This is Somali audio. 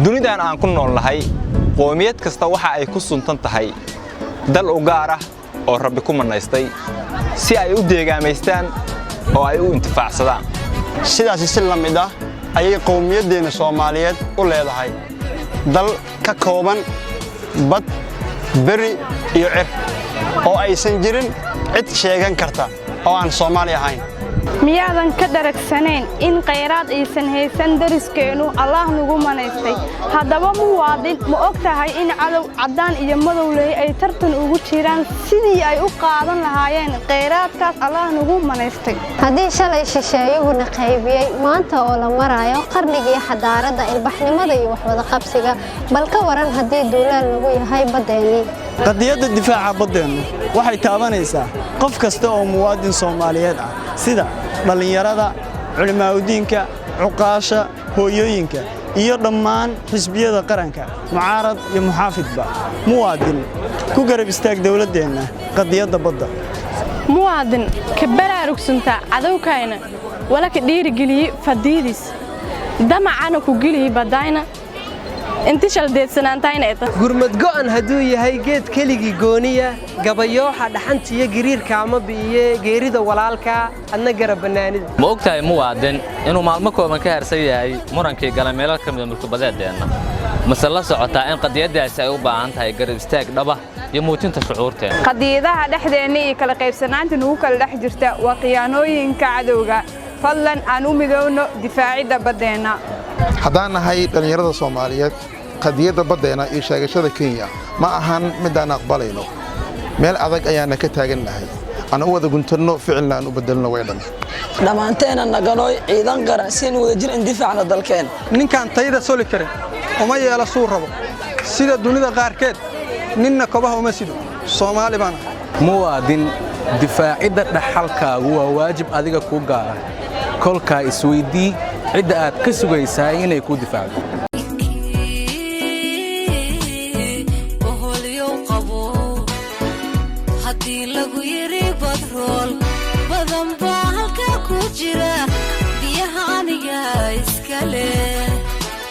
dunidan aan ku noolnahay qoomiyad kasta waxa ay ku suntan tahay dal u gaar ah oo Rabbi ku manaystay si ay u deegaameystaan oo ay u intifaacsadaan sidaas si lamid ah ayay qowmiyadeena Soomaaliyeed u leedahay dal ka kooban bad bari iyo cir oo aysan jirin cid sheegan karta oo aan Soomaali ahayn miyaadan ka daragsanayn in khayraad aysan haysan dariskeenu Allah nagu manaystay haddaba muwaadin ma ogtahay in cadow cadaan iyo madow leh ay tartan ugu jiraan sidii ay u qaadan lahaayeen khayraadkaas Allah nagu manaystay haddii shalay shisheeyuhuna qaybiyay maanta oo la marayo qarnigii xadaarada ilbaxnimada iyo waxwada qabsiga bal ka waran haddii duulaan lagu yahay badeeni qadiyadda difaaca badeenu waxay taabanaysaa qof kasta oo muwaadin Soomaaliyeed ah sida dhalinyarada culimaadudiinka cuqaasha hooyooyinka iyo dhammaan xisbiyada qaranka mucaarad iyo muxaafidba muwaadin ku garab istaag dawladdeena qadiyadda badda muwaadin ka baraarugsunta cadawkayna wala ka dhiirigeliye fadiidis damacana ku geliye badayna inta shal deedsanaantayna ee gurmad go'an haduu yahay geed keligi gooniya gabayooxa dhaxantiya gariirka ama biye geerida walaalka adna garab banaanida ma ogtahay muwaadin inuu maalmo kooban ka harsan yahay murankii galameelal kamid mulkibadeedeena mas'ala la socotaa in qadiyadaasi ay u baahan tahay garab istaag dhaba iyo muujinta shucuurteena qadiyadaha dhexdeena iyo kala qaybsanaanta ugu kala dhex jirta waa qiyaanooyinka cadawga fadlan aan u midowno difaacidda badeena haddaan nahay dhalinyarada Soomaaliyeed qadiyadda badeena iyo sheegashada Kenya ma ahan mid aan aqbalayno meel adag ayaana ka taagannahay ana wada guntarno ficilna aan u bedelno weedhan dhamaanteena naganooy ciidan qaran siin wada jir in difaacna dalkeen ninkan tayada soli kare uma yeelo suu rabo sida dunida qaarkeed ninna kobaha uma sido Soomaali baan muwaadin difaacidda dhaxalkaagu waa waajib adiga ku gaar ah kolka isweydii cidda aad ka sugaysaa inay ku difaacdo hadii lagu yiri badrool badan baa halka ku jira biyaha aniga iska leh